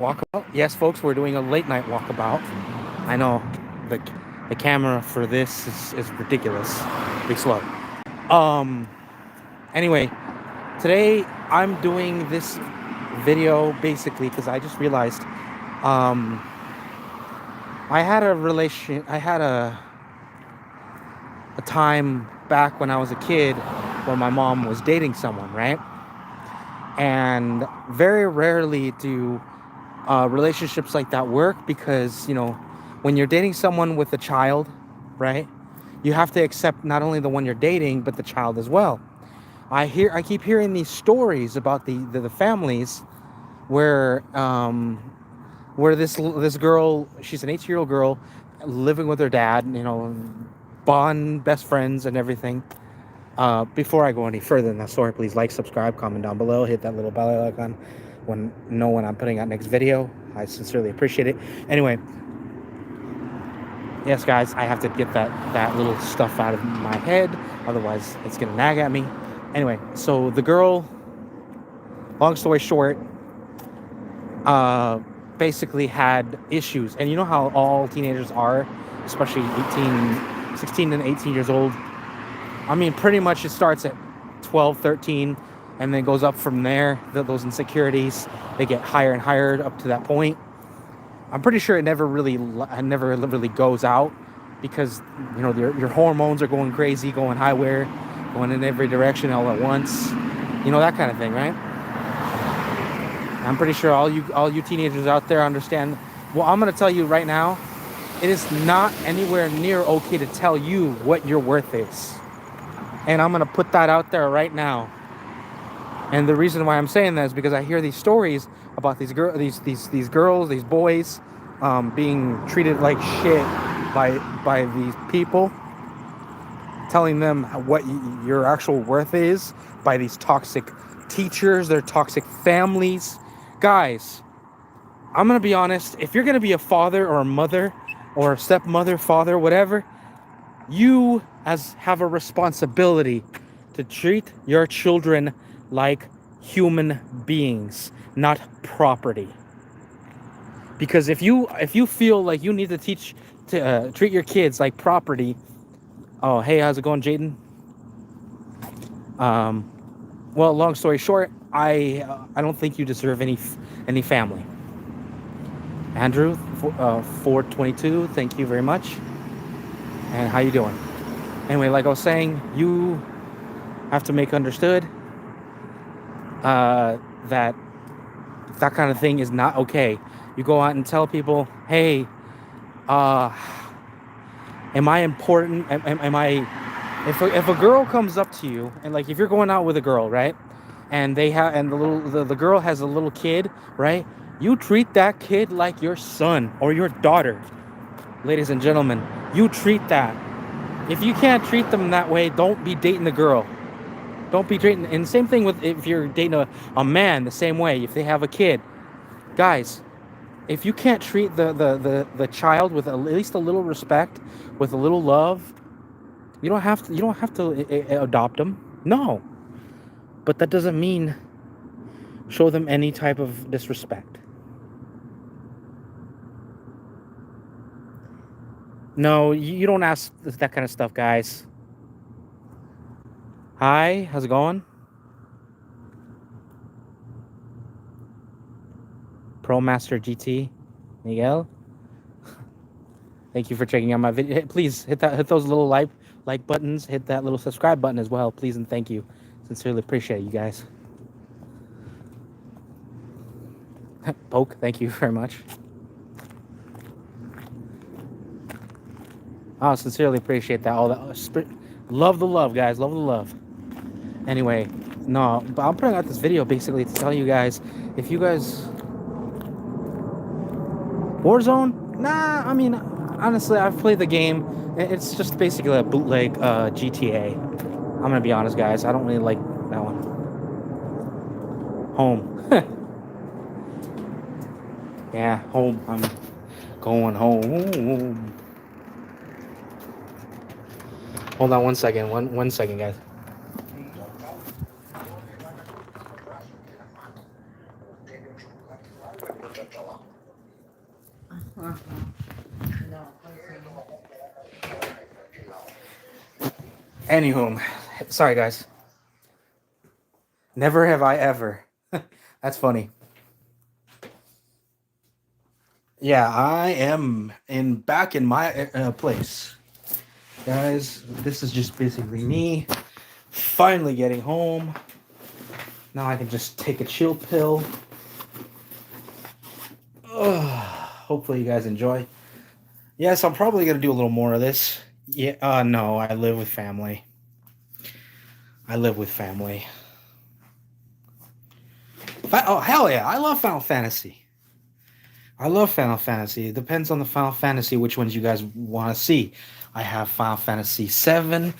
Walkabout? Yes, folks, we're doing a late night walkabout. I know the the camera for this is ridiculous. Be slow. Um. Anyway, today I'm doing this video basically because I just realized um I had a time back when I was a kid when my mom was dating someone, right? And very rarely do relationships like that work because when you're dating someone with a child, right, you have to accept not only the one you're dating but the child as well. I keep hearing these stories about the families where this girl, she's an 18-year-old girl living with her dad, bond best friends and everything. Before I go any further than that story, please like, subscribe, comment down below, hit that little bell icon when I'm putting out next video. I sincerely appreciate it. Anyway, yes, guys, I have to get that little stuff out of my head, otherwise it's gonna nag at me. Anyway, so the girl, long story short, basically had issues, and you know how all teenagers are, especially 16 and 18 years old. I mean, pretty much it starts at 12, 13, and then goes up from there. Those insecurities, they get higher and higher up to that point. I'm pretty sure it never really goes out because, your hormones are going crazy, going highwire, going in every direction all at once. That kind of thing, right? I'm pretty sure all you teenagers out there understand. Well, I'm going to tell you right now, it is not anywhere near okay to tell you what your worth is. And I'm going to put that out there right now. And the reason why I'm saying that is because I hear these stories about these girls, these boys, being treated like shit by these people, telling them what your actual worth is by these toxic teachers, their toxic families. Guys, I'm going to be honest. If you're going to be a father or a mother or a stepmother, father, whatever, you have a responsibility to treat your children like human beings, not property. Because if you feel like you need to treat your kids like property. Oh, hey, how's it going, Jaden? Well, long story short, I don't think you deserve any family. Andrew, 422, thank you very much. And how you doing? Anyway, like I was saying, you have to make understood that kind of thing is not okay. You go out and tell people, hey, am I important? Am I? If a girl comes up to you, and like if you're going out with a girl, right, and the girl has a little kid, right, you treat that kid like your son or your daughter. Ladies and gentlemen, you treat that. If you can't treat them that way, don't be dating the girl. Don't be dating. And same thing with if you're dating a man, the same way. If they have a kid, guys, if you can't treat the child with at least a little respect, with a little love, you don't have to adopt them. No, but that doesn't mean show them any type of disrespect. No, you don't ask that kind of stuff, guys. Hi, how's it going? Pro Master GT, Miguel. Thank you for checking out my video. Please hit those little like buttons. Hit that little subscribe button as well, please, and thank you. Sincerely appreciate you guys. Poke, thank you very much. I sincerely appreciate that. All that love the love, guys. Love the love. Anyway, no, but I'm putting out this video basically to tell you guys, if you guys Warzone, nah. I mean, honestly, I've played the game. It's just basically a bootleg GTA. I'm gonna be honest, guys. I don't really like that one. Home. Yeah, home. I'm going home. Hold on one second. One second, guys. Anywho, sorry guys. Never have I ever. That's funny. Yeah, I am back in my place, guys. This is just basically me finally getting home. Now I can just take a chill pill. Ugh, hopefully you guys enjoy. Yes, I'm probably gonna do a little more of this. Yeah, no, I live with family. I live with family. Oh hell yeah, I love Final Fantasy. I love Final Fantasy. It depends on the Final Fantasy which ones you guys want to see. I have Final Fantasy 7.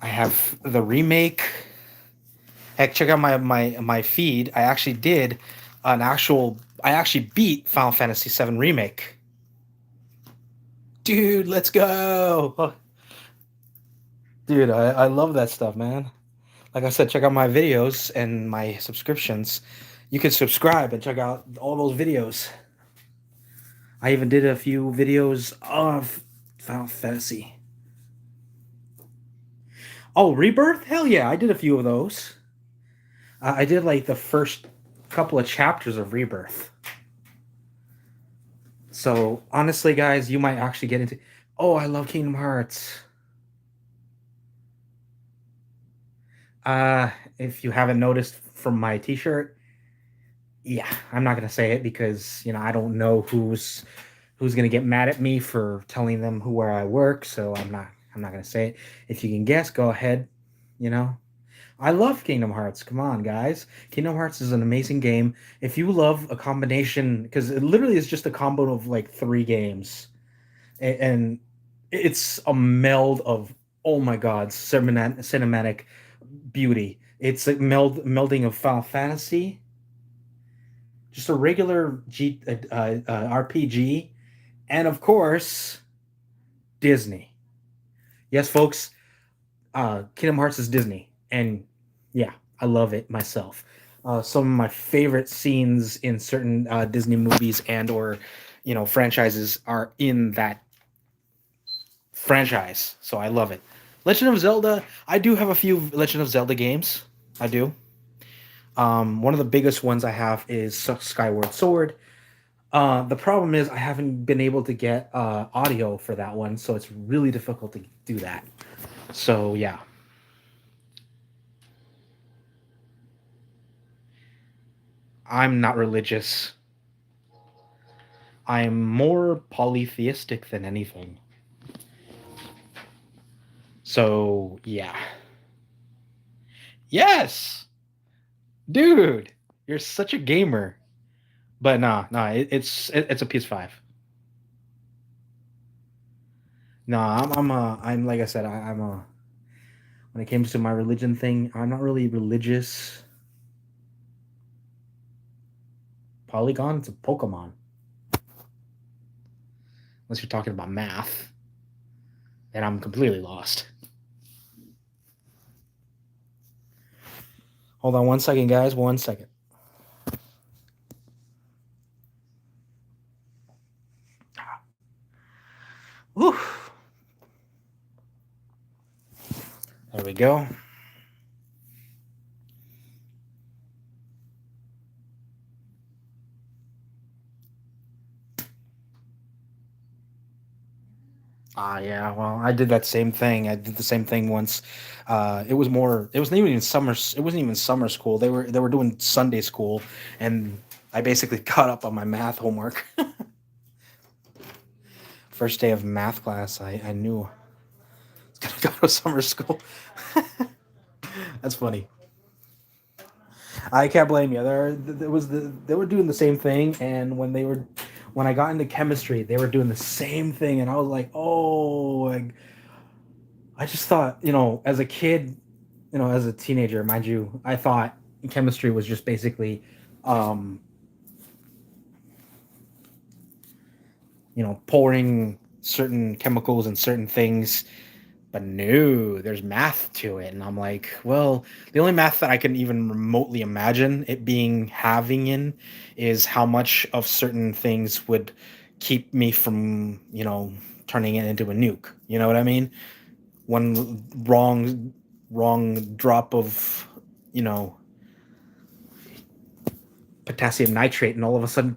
I have the remake. Heck, check out my feed. I actually did an actual. I actually beat Final Fantasy 7 remake. Dude, let's go. Dude, I love that stuff, man. Like I said, check out my videos and my subscriptions. You can subscribe and check out all those videos. I even did a few videos of Final Fantasy. Oh, Rebirth? Hell yeah, I did a few of those. I did like the first couple of chapters of Rebirth. So honestly, guys, you might actually get into. Oh, I love Kingdom Hearts. If you haven't noticed from my T-shirt, yeah, I'm not gonna say it because I don't know who's gonna get mad at me for telling them where I work. So I'm not gonna say it. If you can guess, go ahead. You know, I love Kingdom Hearts. Come on, guys. Kingdom Hearts is an amazing game. If you love a combination, because it literally is just a combo of like three games, and it's a meld of, oh my god, cinematic beauty. It's a melding of Final Fantasy, just a regular RPG, and of course Disney. Yes, folks, Kingdom Hearts is Disney, and yeah, I love it myself. Some of my favorite scenes in certain Disney movies and or franchises are in that franchise, so I love it. Legend of Zelda, I do have a few Legend of Zelda games. I do. One of the biggest ones I have is Skyward Sword. The problem is I haven't been able to get audio for that one, so it's really difficult to do that. So yeah, I'm not religious. I'm more polytheistic than anything. So yeah. Yes, dude, you're such a gamer. But nah, it's a PS5. Nah, I'm like I said, I'm a when it comes to my religion thing, I'm not really religious. Polygon, it's a Pokemon. Unless you're talking about math, then I'm completely lost. Hold on 1 second, guys. 1 second. Whew. There we go. Yeah. Well, I did that same thing. I did the same thing once. It was more. It wasn't even summer. It wasn't even summer school. They were doing Sunday school, and I basically caught up on my math homework. First day of math class, I knew I was gonna go to summer school. That's funny. I can't blame you. They were doing the same thing, and when I got into chemistry, they were doing the same thing, and I was like, oh, like, I just thought, as a kid, as a teenager, mind you, I thought chemistry was just basically, um, pouring certain chemicals and certain things. But no, there's math to it. And I'm like, well, the only math that I can even remotely imagine it being having in is how much of certain things would keep me from, turning it into a nuke. You know what I mean? One wrong drop of, you know, potassium nitrate, and all of a sudden,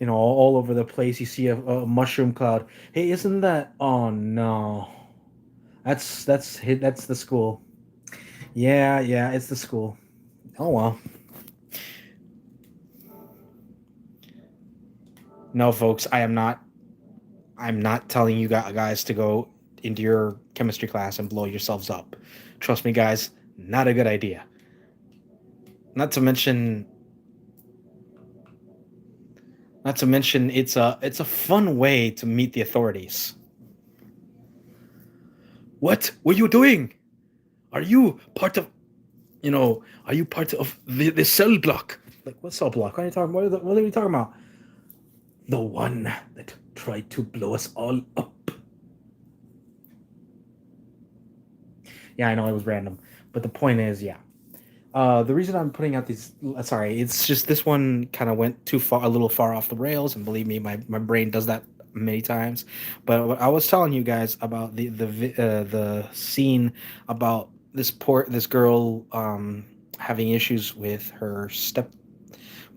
all over the place, you see a mushroom cloud. Hey, isn't that? Oh no, that's the school. Yeah, yeah, it's the school. Oh well. No, folks, I'm not telling you guys to go into your chemistry class and blow yourselves up. Trust me, guys, not a good idea. Not to mention, it's a fun way to meet the authorities. What are you doing? Are you part of are you part of the cell block? Like, what cell block? What are you talking? What are you talking about? The one that tried to blow us all up. Yeah, I know it was random, but the point is, yeah. The reason I'm putting out these, sorry, it's just this one kind of went too far, a little far off the rails, and believe me, my brain does that many times. But what I was telling you guys about the scene about this girl having issues with her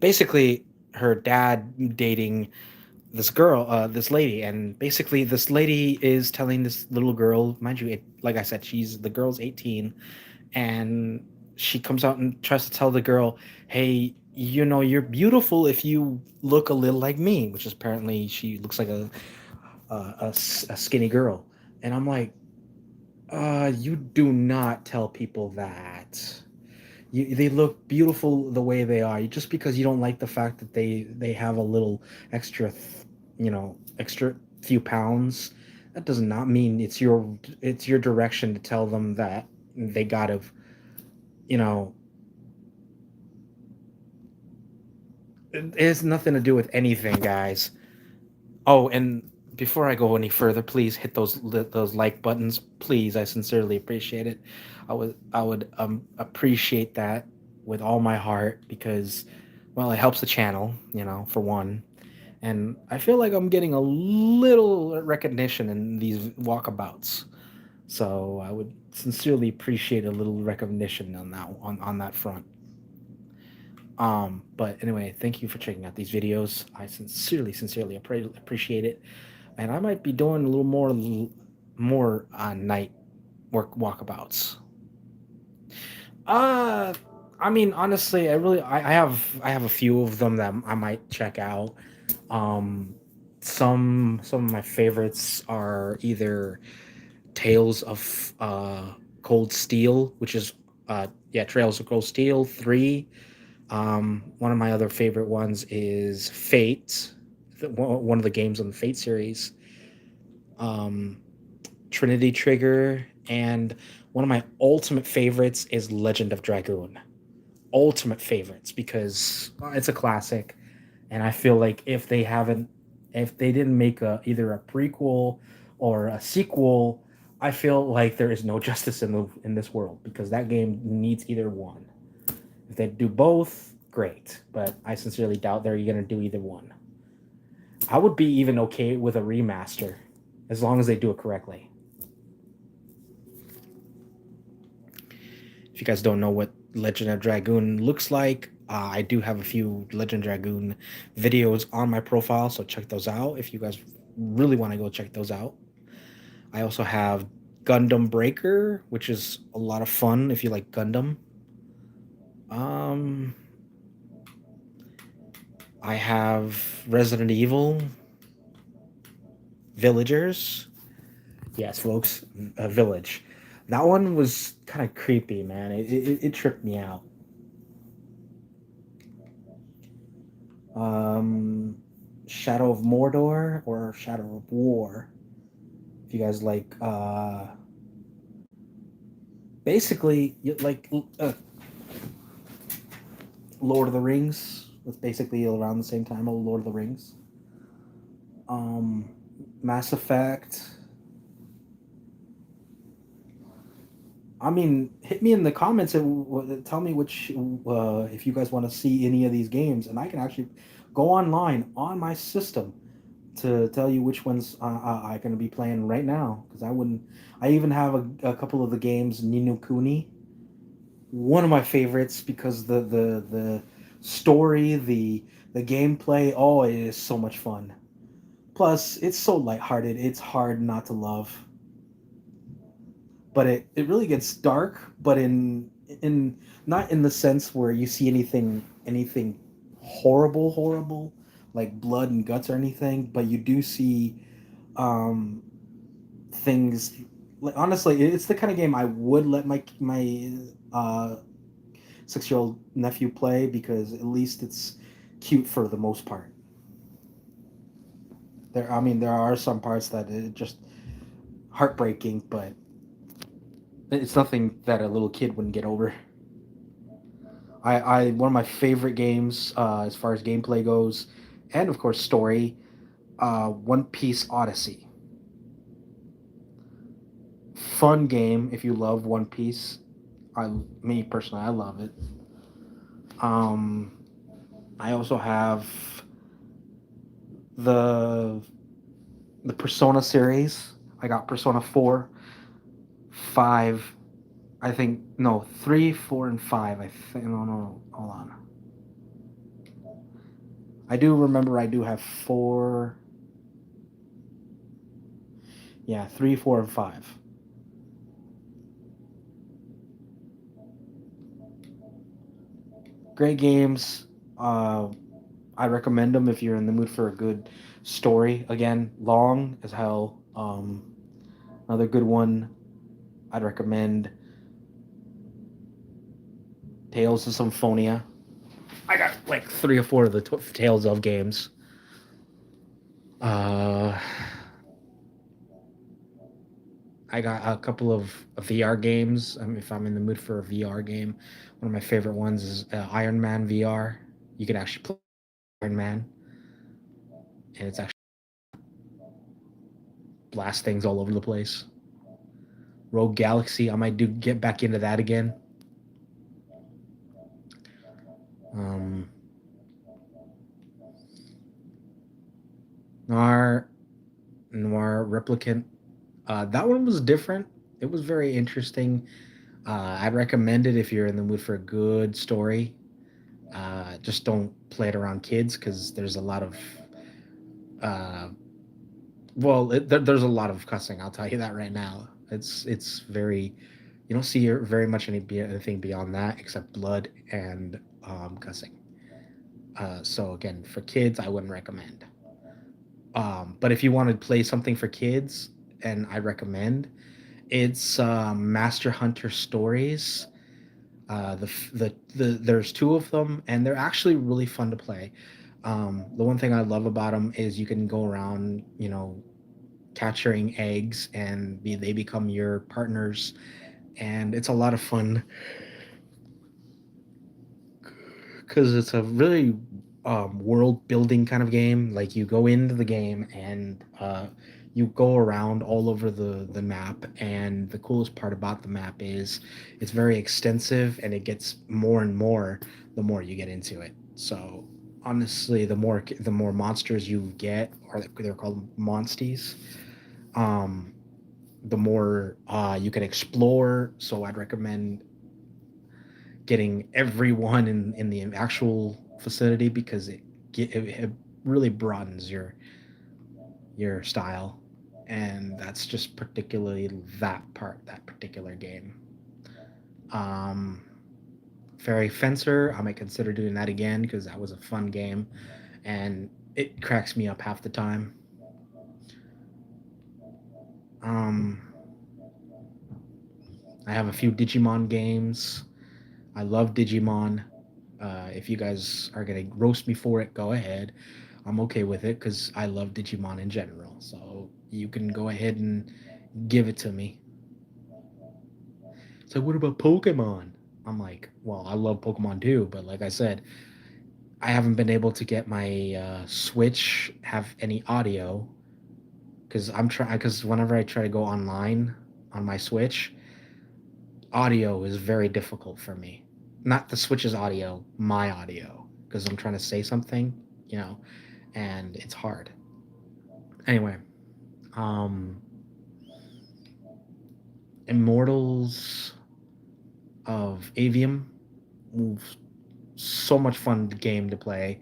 basically her dad dating this girl, this lady, and basically this lady is telling this little girl, mind you, like I said, the girl's 18, and she comes out and tries to tell the girl, hey, you're beautiful if you look a little like me, which is apparently she looks like a skinny girl. And I'm like, you do not tell people that. They look beautiful the way they are. Just because you don't like the fact that they have a little extra, extra few pounds, that does not mean it's your direction to tell them that they gotta, you know, it has nothing to do with anything, guys. Oh, and before I go any further, please hit those like buttons, please. I sincerely appreciate it. I would appreciate that with all my heart because, well, it helps the channel, for one. And I feel like I'm getting a little recognition in these walkabouts. So I would sincerely appreciate a little recognition on that front. But anyway, thank you for checking out these videos. I sincerely appreciate it, and I might be doing a little more night work walkabouts. Uh, I mean, honestly, I have a few of them that I might check out. Um, some of my favorites are either Tales of Cold Steel, which is Trails of Cold Steel 3. One of my other favorite ones is Fate, one of the games on the Fate series. Um, Trinity Trigger, and one of my ultimate favorites is Legend of Dragoon. Ultimate favorites because it's a classic, and I feel like if they didn't make either a prequel or a sequel, I feel like there is no justice in this world because that game needs either one. If they do both, great. But I sincerely doubt they're going to do either one. I would be even okay with a remaster as long as they do it correctly. If you guys don't know what Legend of Dragoon looks like, I do have a few Legend of Dragoon videos on my profile, so check those out if you guys really want to go check those out. I also have Gundam Breaker, which is a lot of fun if you like Gundam. I have Resident Evil Villagers. Yes, folks, a village. That one was kind of creepy, man. It tripped me out. Um, Shadow of Mordor or Shadow of War. If you guys like, basically, like Lord of the Rings. It's basically around the same time of Lord of the Rings. Um, Mass Effect. I mean, hit me in the comments and tell me which if you guys want to see any of these games, and I can actually go online on my system to tell you which ones I going to be playing right now. Because I wouldn't. I even have a couple of the games. Nino Kuni, one of my favorites because the story, the gameplay, oh, it is so much fun. Plus, it's so lighthearted. It's hard not to love. But it really gets dark, but in not in the sense where you see anything horrible like blood and guts or anything, but you do see um things like honestly it's the kind of game I would let my 6-year-old nephew play because at least it's cute for the most part. There are some parts that it just heartbreaking, but it's nothing that a little kid wouldn't get over. I one of my favorite games as far as gameplay goes, and of course story. One Piece Odyssey, fun game if you love One Piece. Me personally, I love it. Um, I also have the the Persona series. I got Persona 4, 5. I think no 3, 4, and 5. I think no, hold on. I do remember I do have 4. Yeah, 3, 4, and 5. Great games. Uh, I recommend them if you're in the mood for a good story. Again, long as hell. Another good one I'd recommend Tales of Symphonia. I got like 3 or 4 of the Tales of games. Uh, I got a couple of VR games. If I'm in the mood for a VR game, one of my favorite ones is Iron Man VR. You can actually play Iron Man, and it's actually blast things all over the place. Rogue Galaxy, I might do get back into that again. Um, Noir, Noir Replicant. That one was different. It was very interesting. I'd recommend it if you're in the mood for a good story. Just don't play it around kids because there's a lot of uh, there's a lot of cussing. I'll tell you that right now. It's very you don't see very much anything beyond that except blood and cussing. So again, for kids, I wouldn't recommend. But if you want to play something for kids, and I recommend, it's Master Hunter Stories. There's 2 of them, and they're actually really fun to play. The one thing I love about them is you can go around, capturing eggs, and they become your partners, and it's a lot of fun because it's a really world building kind of game. Like you go into the game and you go around all over the map, and the coolest part about the map is it's very extensive and it gets more and more the more you get into it. So honestly, the more monsters you get, or they're called monsties, um, the more you can explore. So I'd recommend getting everyone in the actual facility because it really broadens your style, and that's just particularly that particular game. Um, Fairy Fencer, I might consider doing that again because that was a fun game, and it cracks me up half the time. Um, I have a few Digimon games. I love Digimon. If you guys are gonna roast me for it, go ahead. I'm okay with it because I love Digimon in general. So you can go ahead and give it to me. So what about Pokemon? I'm like, well, I love Pokemon too, but like I said, I haven't been able to get my Switch have any audio because I'm trying. Because whenever I try to go online on my Switch, audio is very difficult for me. Not the Switch's audio, my audio, because I'm trying to say something. you know, and it's hard. Anyway, um, Immortals of Avium, so much fun game to play.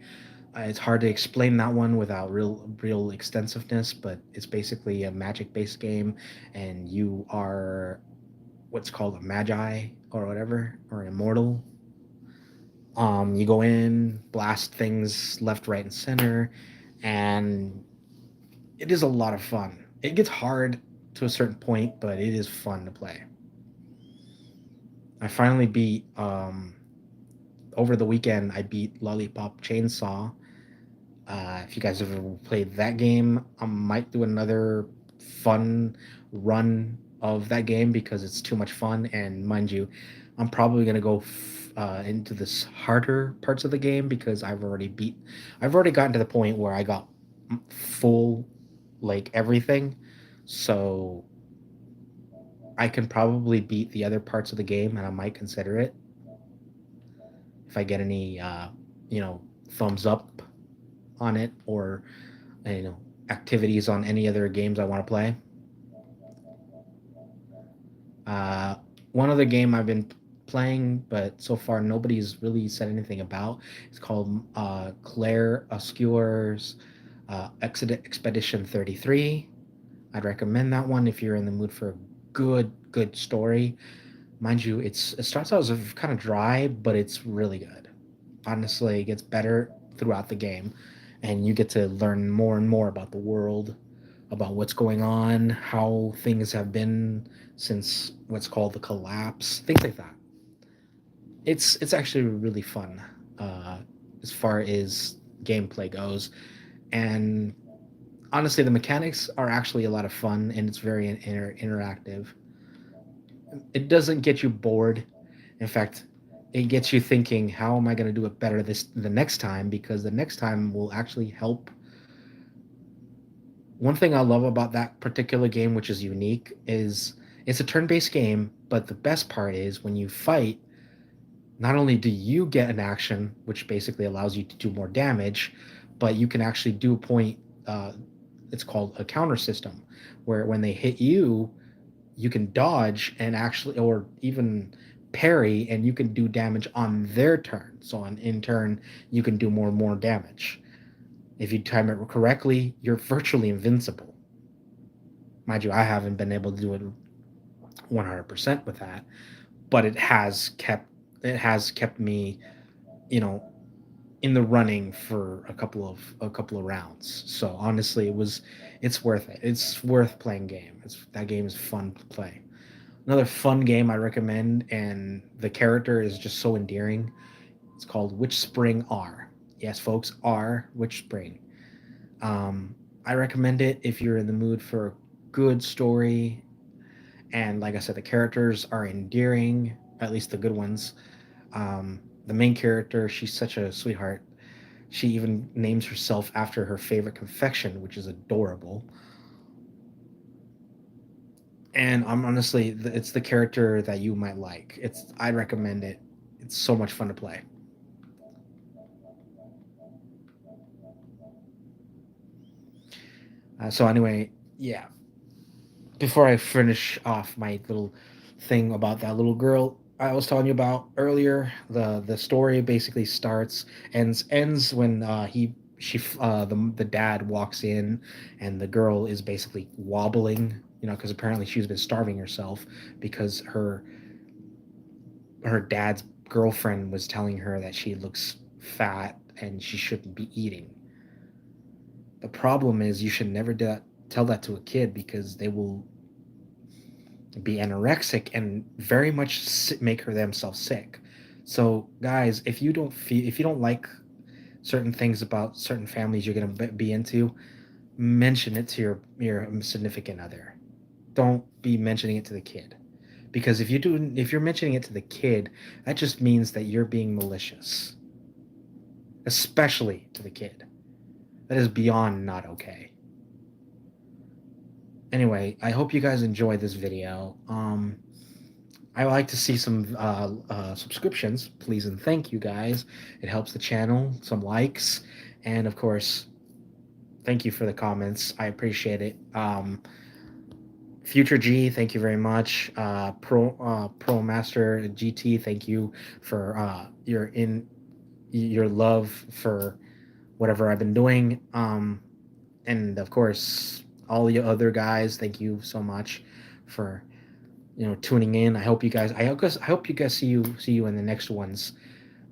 It's hard to explain that one without real extensiveness, but it's basically a magic based game, and you are what's called a magi or whatever, or an immortal. You go in, blast things left, right, and center, and it is a lot of fun. It gets hard to a certain point, but it is fun to play. I finally beat over the weekend. I beat Lollipop Chainsaw. If you guys have ever played that game, I might do another fun run of that game because it's too much fun. And mind you, I'm probably gonna go into this harder parts of the game because I've already gotten to the point where I got full, like everything. So I can probably beat the other parts of the game, and I might consider it if I get any, you know, thumbs up on it, or you know, activities on any other games I want to play. Uh, One other game I've been playing, but so far nobody's really said anything about. It's called Claire Oscure's Expedition 33. I'd recommend that one if you're in the mood for a good story. Mind you, it starts out as kind of dry, but it's really good. Honestly, it gets better throughout the game, and you get to learn more and more about the world, about what's going on, how things have been since what's called the collapse, things like that. It's actually really fun uh, as far as gameplay goes, and honestly, the mechanics are actually a lot of fun, and it's very interactive. It doesn't get you bored. In fact, it gets you thinking, how am I going to do it better the next time? Because the next time will actually help. One thing I love about that particular game, which is unique, is it's a turn-based game, but the best part is when you fight, not only do you get an action, which basically allows you to do more damage, but you can actually do a point. It's called a counter system, where when they hit you, you can dodge and actually, or even parry, and you can do damage on their turn. So on in turn, you can do more and more damage. If you time it correctly, you're virtually invincible. Mind you, I haven't been able to do it 100% with that, but it has kept me, you know, in the running for a couple of rounds. So honestly, it's worth it. It's worth playing game. That game is fun to play. Another fun game I recommend, and the character is just so endearing. It's called Witch Spring R. Yes, folks, R, Witch Spring. I recommend it if you're in the mood for a good story. And like I said, the characters are endearing, at least the good ones. The main character, she's such a sweetheart. She even names herself after her favorite confection, which is adorable. And I'm honestly, it's the character that you might like. I recommend it. It's so much fun to play. So anyway, yeah. Before I finish off my little thing about that little girl I was telling you about earlier, the story basically ends when he she the dad walks in, and the girl is basically wobbling, you know, because apparently she's been starving herself because her dad's girlfriend was telling her that she looks fat and she shouldn't be eating. The problem is you should never tell that to a kid because they will be anorexic and very much make her themselves sick. So guys, if you don't like certain things about certain families you're going to be into, mention it to your significant other. Don't be mentioning it to the kid. Because if you're mentioning it to the kid, that just means that you're being malicious, especially to the kid. That is beyond not okay. Anyway, I hope you guys enjoyed this video. I like to see some subscriptions, please and thank you guys. It helps the channel. Some likes, And of course, thank you for the comments. I appreciate it. Future G, thank you very much. Pro Master GT, thank you for your love for whatever I've been doing. And of course, all the other guys, thank you so much for tuning in. I hope you guys. I hope you guys see you in the next ones.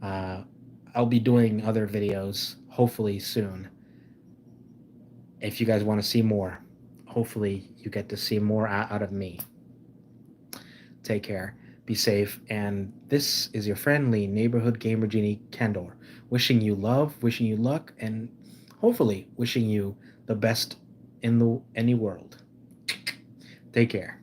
Uh, I'll be doing other videos hopefully soon. If you guys want to see more, hopefully you get to see more out of me. Take care, be safe, and this is your friendly neighborhood gamer genie Kendor, wishing you love, wishing you luck, and hopefully wishing you the best in the any world. Take care.